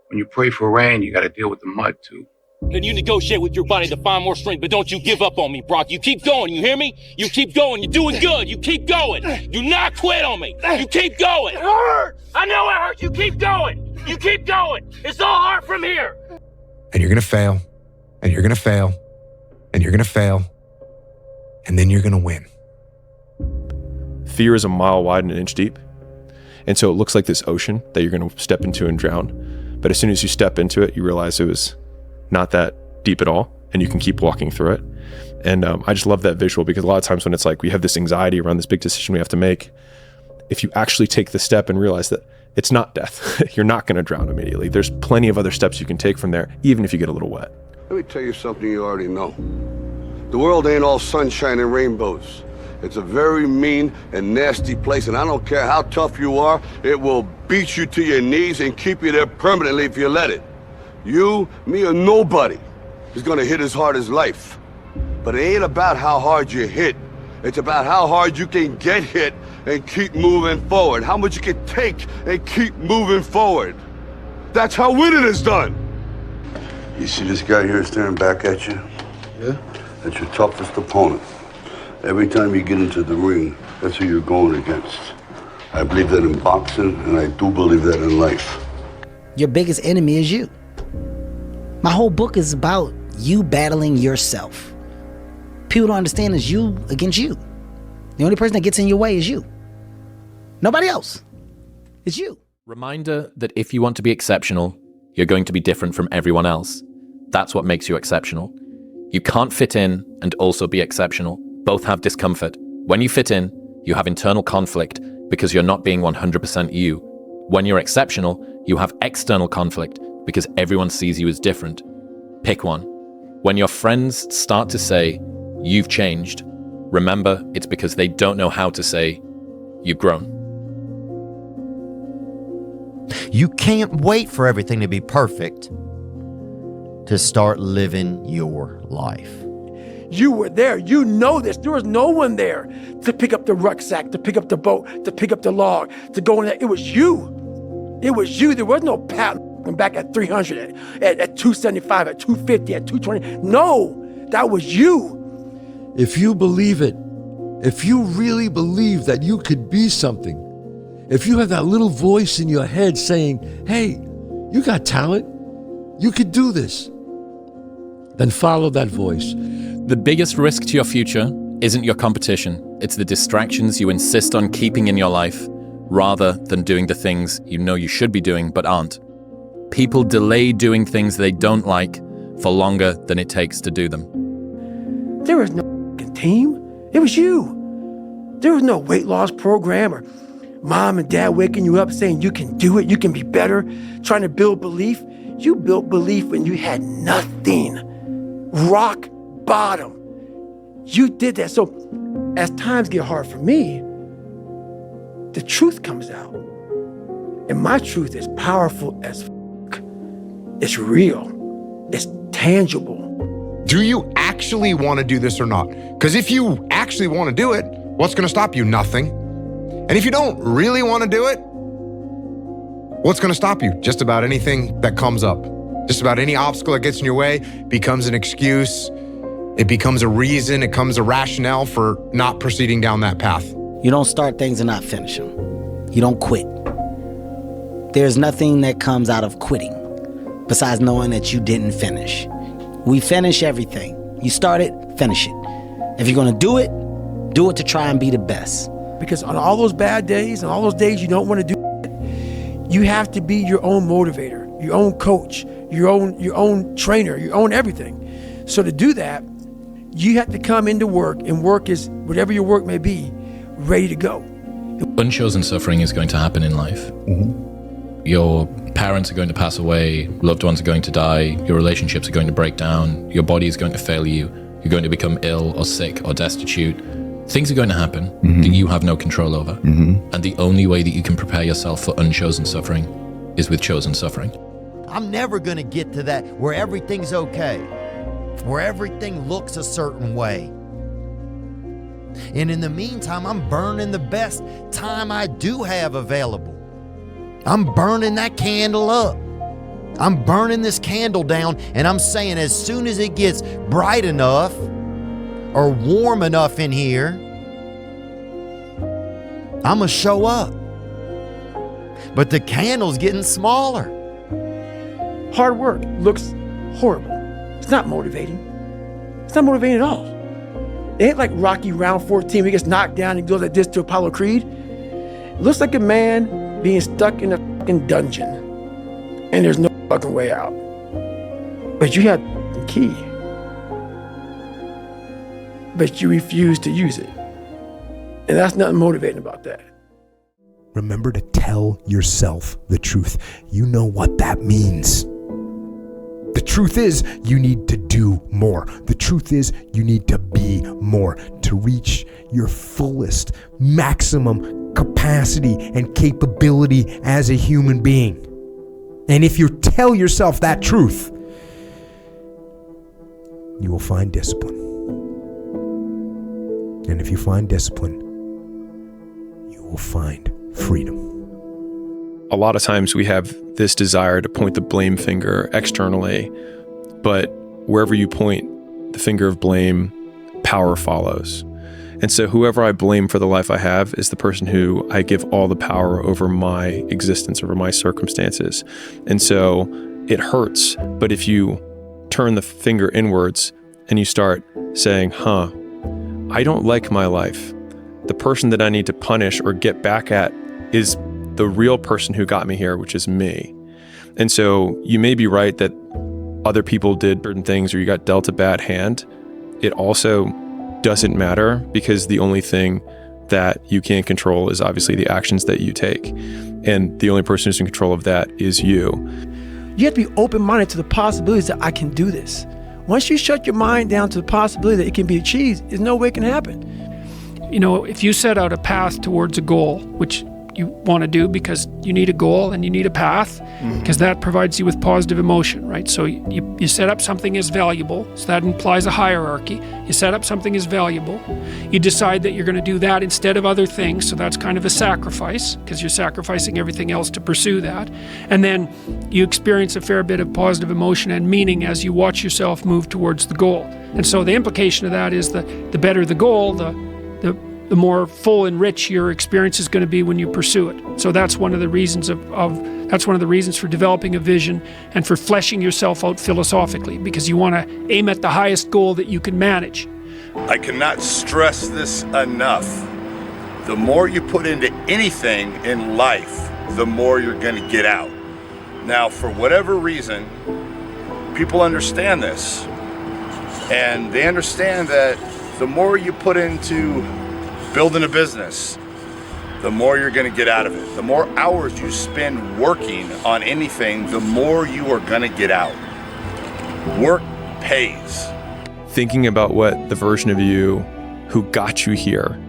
when you pray for rain, you got to deal with the mud too. Then you negotiate with your body to find more strength, but don't you give up on me, Brock. You keep going, you hear me? You keep going, you're doing good, you keep going. Do not quit on me, you keep going. It hurts! I know it hurts, you keep going. You keep going. It's all hard from here. And you're gonna fail, and you're gonna fail, and you're gonna fail, and then you're gonna win. Fear is a mile wide and an inch deep. And so it looks like this ocean that you're gonna step into and drown. But as soon as you step into it, you realize it was not that deep at all, and you can keep walking through it. And I just love that visual, because a lot of times when it's like we have this anxiety around this big decision we have to make, if you actually take the step and realize that it's not death, you're not going to drown immediately. There's plenty of other steps you can take from there, even if you get a little wet. Let me tell you something you already know. The world ain't all sunshine and rainbows. It's a very mean and nasty place, and I don't care how tough you are, it will beat you to your knees and keep you there permanently if you let it. You, me, or nobody is gonna hit as hard as life. But it ain't about how hard you hit. It's about how hard you can get hit and keep moving forward. How much you can take and keep moving forward. That's how winning is done. You see this guy here staring back at you? Yeah? That's your toughest opponent. Every time you get into the ring, that's who you're going against. I believe that in boxing, and I do believe that in life. Your biggest enemy is you. My whole book is about you battling yourself. People don't understand it's you against you. The only person that gets in your way is you. Nobody else. It's you. Reminder that if you want to be exceptional, you're going to be different from everyone else. That's what makes you exceptional. You can't fit in and also be exceptional. Both have discomfort. When you fit in, you have internal conflict because you're not being 100% you. When you're exceptional, you have external conflict because everyone sees you as different. Pick one. When your friends start to say, "You've changed," remember it's because they don't know how to say, "You've grown." You can't wait for everything to be perfect to start living your life. You were there. You know this. There was no one there to pick up the rucksack, to pick up the boat, to pick up the log, to go in there. It was you. It was you. There was no Pat back at 300, at 275, at 250, at 220. No, that was you. If you believe it, if you really believe that you could be something, if you have that little voice in your head saying, "Hey, you got talent, you could do this," then follow that voice. The biggest risk to your future isn't your competition. It's the distractions you insist on keeping in your life rather than doing the things you know you should be doing but aren't. People delay doing things they don't like for longer than it takes to do them. There was no team. It was you. There was no weight loss program or mom and dad waking you up saying you can do it, you can be better, trying to build belief. You built belief when you had nothing. Rock bottom. You did that. So as times get hard for me, the truth comes out. And my truth is powerful as fuck. It's real. It's tangible. Do you actually want to do this or not? Because if you actually want to do it, what's going to stop you? Nothing. And if you don't really want to do it, what's going to stop you? Just about anything that comes up. Just about any obstacle that gets in your way becomes an excuse. It becomes a reason. It becomes a rationale for not proceeding down that path. You don't start things and not finish them. You don't quit. There's nothing that comes out of quitting besides knowing that you didn't finish. We finish everything. You start it, finish it. If you're gonna do it to try and be the best. Because on all those bad days and all those days you don't want to do it, you have to be your own motivator, your own coach, your own trainer, your own everything. So to do that, you have to come into work, and work is, whatever your work may be, ready to go. Unchosen suffering is going to happen in life. Mm-hmm. Your parents are going to pass away, loved ones are going to die, your relationships are going to break down, your body is going to fail you, you're going to become ill or sick or destitute. Things are going to happen that you have no control over. And the only way that you can prepare yourself for unchosen suffering is with chosen suffering. I'm never going to get to that where everything's okay, where everything looks a certain way. And in the meantime, I'm burning the best time I do have available. I'm burning that candle up I'm burning this candle down, and I'm saying as soon as it gets bright enough or warm enough in here, I'm going to show up. But the candle's getting smaller. Hard work looks horrible. It's not motivating. It's not motivating at all. It ain't like Rocky round 14 where he gets knocked down and goes like this to Apollo Creed. It looks like a man being stuck in a fucking dungeon and there's no fucking way out. But you have the key. But you refuse to use it. And that's nothing motivating about that. Remember to tell yourself the truth. You know what that means. The truth is, you need to do more. The truth is, you need to be more to reach your fullest, maximum capacity and capability as a human being. And if you tell yourself that truth, you will find discipline. And if you find discipline, you will find freedom. A lot of times we have this desire to point the blame finger externally, but wherever you point the finger of blame, power follows. And so whoever I blame for the life I have is the person who I give all the power over my existence, over my circumstances. And so it hurts, but if you turn the finger inwards and you start saying, I don't like my life. The person that I need to punish or get back at is the real person who got me here, which is me. And so you may be right that other people did certain things or you got dealt a bad hand. It also doesn't matter because the only thing that you can't control is obviously the actions that you take. And the only person who's in control of that is you. You have to be open-minded to the possibilities that I can do this. Once you shut your mind down to the possibility that it can be achieved, there's no way it can happen. You know, if you set out a path towards a goal, which you want to do because you need a goal and you need a path, because that provides you with positive emotion, right? So you set up something as valuable, so that implies a hierarchy. You set up something as valuable. You decide that you're going to do that instead of other things, so that's kind of a sacrifice, because you're sacrificing everything else to pursue that. And then you experience a fair bit of positive emotion and meaning as you watch yourself move towards the goal. And so the implication of that is the better the goal, the more full and rich your experience is going to be when you pursue it. So that's one of the reasons that's one of the reasons for developing a vision and for fleshing yourself out philosophically, because you want to aim at the highest goal that you can manage. I cannot stress this enough. The more you put into anything in life, the more you're going to get out. Now, for whatever reason, people understand this, and they understand that the more you put into building a business, the more you're going to get out of it. The more hours you spend working on anything, the more you are going to get out. Work pays. Thinking about what the version of you who got you here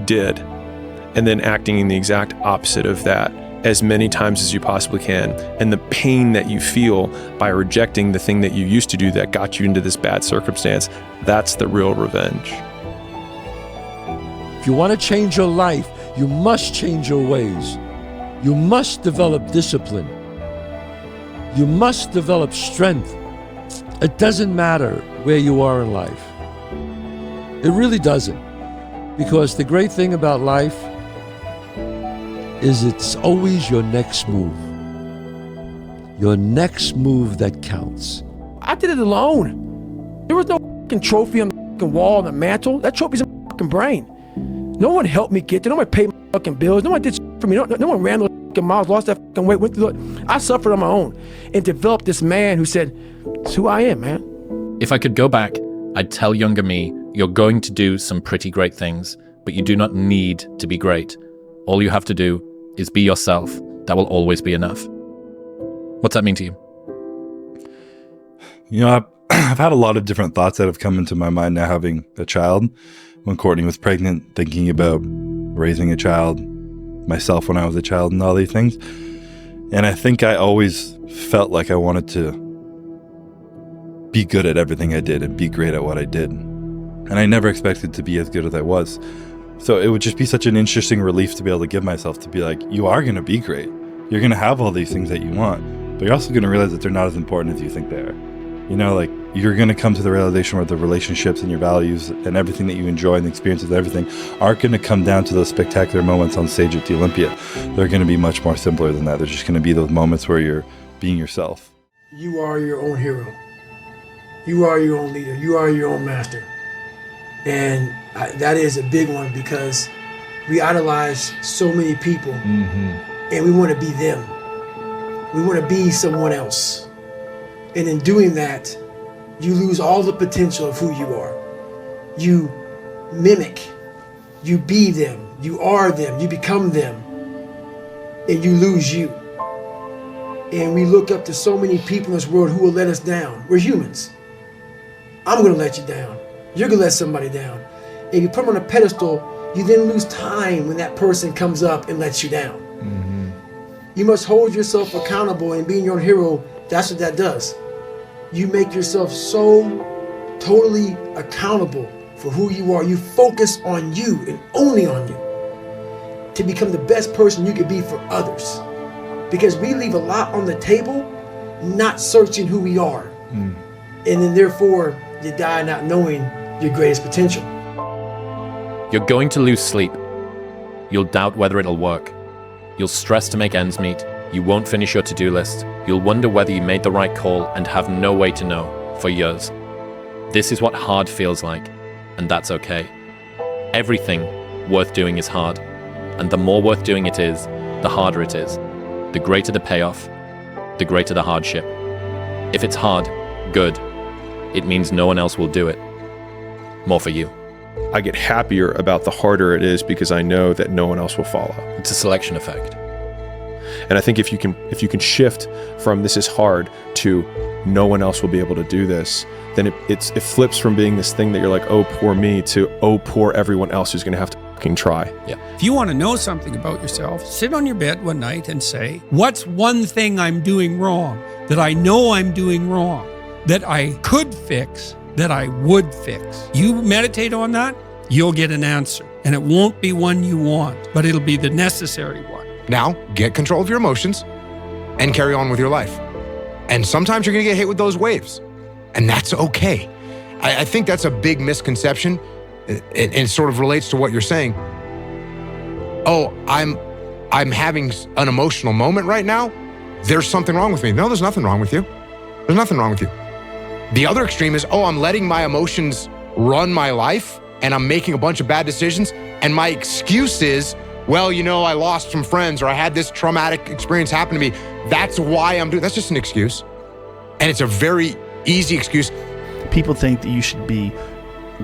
did, and then acting in the exact opposite of that as many times as you possibly can, and the pain that you feel by rejecting the thing that you used to do that got you into this bad circumstance, that's the real revenge. If you want to change your life, you must change your ways. You must develop discipline. You must develop strength. It doesn't matter where you are in life. It really doesn't. Because the great thing about life is it's always your next move. Your next move that counts. I did it alone. There was no fucking trophy on the fucking wall on the mantle. That trophy's in my fucking brain. No one helped me get there. No one paid my fucking bills. No one did shit for me. No one ran those fucking miles, lost that fucking weight, went through it. I suffered on my own and developed this man who said, it's who I am, man. If I could go back, I'd tell younger me, you're going to do some pretty great things, but you do not need to be great. All you have to do is be yourself. That will always be enough. What's that mean to you? You know, I've had a lot of different thoughts that have come into my mind now having a child. When Courtney was pregnant, thinking about raising a child, myself when I was a child, and all these things. And I think I always felt like I wanted to be good at everything I did and be great at what I did. And I never expected to be as good as I was. So it would just be such an interesting relief to be able to give myself, to be like, you are going to be great. You're going to have all these things that you want. but you're also going to realize that they're not as important as you think they are. You know, like, you're going to come to the realization where the relationships and your values and everything that you enjoy and the experiences and everything aren't going to come down to those spectacular moments on stage at the Olympia. They're going to be much more simpler than that. They're just going to be those moments where you're being yourself. You are your own hero. You are your own leader. You are your own master. And that is a big one, because we idolize so many people, and we want to be them. We want to be someone else. And in doing that, you lose all the potential of who you are. You mimic, you be them, you are them, you become them, and you lose you. And we look up to so many people in this world who will let us down. We're humans. I'm gonna let you down. You're gonna let somebody down. And you put them on a pedestal, you then lose time when that person comes up and lets you down. You must hold yourself accountable, and being your own hero, that's what that does. You make yourself so totally accountable for who you are. You focus on you and only on you to become the best person you could be for others. Because we leave a lot on the table, not searching who we are. And then therefore, you die not knowing your greatest potential. You're going to lose sleep. You'll doubt whether it'll work. You'll stress to make ends meet. You won't finish your to-do list. You'll wonder whether you made the right call and have no way to know for years. This is what hard feels like, and that's okay. Everything worth doing is hard, and the more worth doing it is, the harder it is. The greater the payoff, the greater the hardship. If it's hard, good. It means no one else will do it. More for you. I get happier about the harder it is because I know that no one else will follow. It's a selection effect. And I think if you can shift from this is hard to no one else will be able to do this, then it flips from being this thing that you're like, oh, poor me, to oh, poor everyone else who's going to have to fucking try. Yeah. If you want to know something about yourself, sit on your bed one night and say, what's one thing I'm doing wrong, that I know I'm doing wrong, that I could fix, that I would fix? You meditate on that, you'll get an answer. And it won't be one you want, but it'll be the necessary one. Now, get control of your emotions and carry on with your life. And sometimes you're gonna get hit with those waves, and that's okay. I think that's a big misconception. It sort of relates to what you're saying. Oh, I'm having an emotional moment right now. There's something wrong with me. No, there's nothing wrong with you. There's nothing wrong with you. The other extreme is, oh, I'm letting my emotions run my life and I'm making a bunch of bad decisions, and my excuse is, well, you know, I lost some friends, or I had this traumatic experience happen to me. That's why I'm doing. That's just an excuse. And it's a very easy excuse. People think that you should be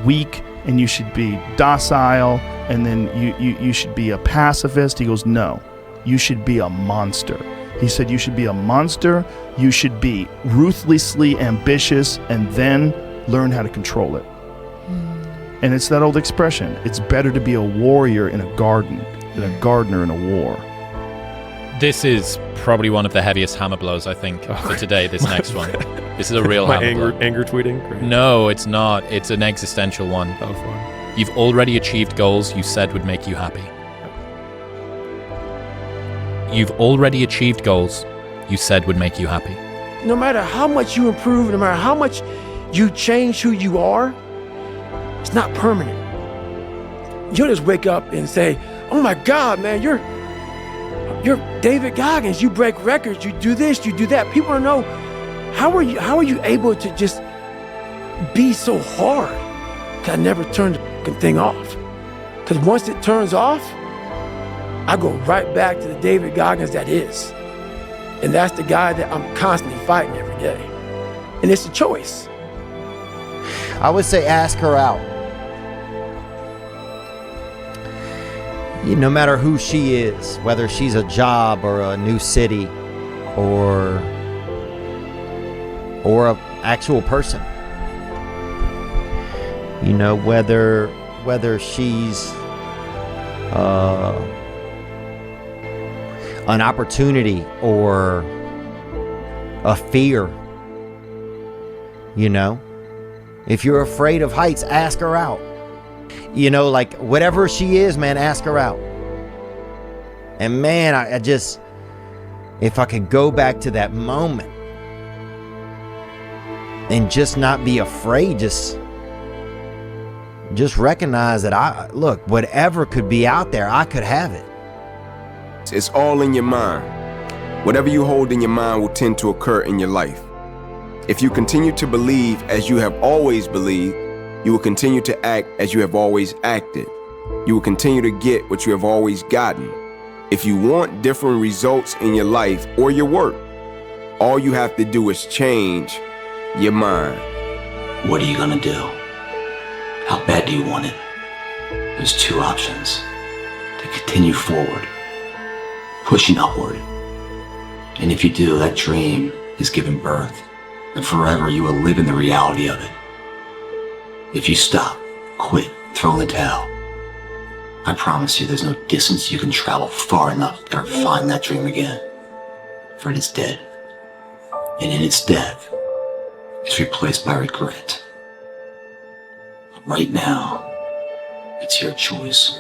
weak and you should be docile, and then you should be a pacifist. He goes, no, you should be a monster. He said you should be a monster, you should be ruthlessly ambitious, and then learn how to control it. And it's that old expression, it's better to be a warrior in a garden than a gardener in a war. This is probably one of the heaviest hammer blows, I think, for today, this next one. This is a real hammer blow. Anger tweeting? Great. No, it's not. It's an existential one. Oh, fun. You've already achieved goals you said would make you happy. You've already achieved goals you said would make you happy. No matter how much you improve, no matter how much you change who you are, it's not permanent. You'll just wake up and say, oh my God, man, you're David Goggins. You break records, you do this, you do that. People want to know, how are you able to just be so hard? 'Cause I never turned the thing off. Because once it turns off, I go right back to the David Goggins that is. And that's the guy that I'm constantly fighting every day. And it's a choice. I would say ask her out. No matter who she is, whether she's a job or a new city or an actual person. You know, whether she's an opportunity or a fear. You know, if you're afraid of heights, ask her out. You know, like whatever she is, man, ask her out. And man, If I could go back to that moment and just not be afraid, just recognize that look, whatever could be out there, I could have it. It's all in your mind. Whatever you hold in your mind will tend to occur in your life. If you continue to believe as you have always believed, you will continue to act as you have always acted. You will continue to get what you have always gotten. If you want different results in your life or your work, all you have to do is change your mind. What are you gonna do? How bad do you want it? There's two options. To continue forward, pushing upward. And if you do, that dream is given birth, and forever you will live in the reality of it. If you stop, quit, throw in the towel, I promise you there's no distance you can travel far enough to ever find that dream again. For it is dead. And in its death, it's replaced by regret. Right now, it's your choice.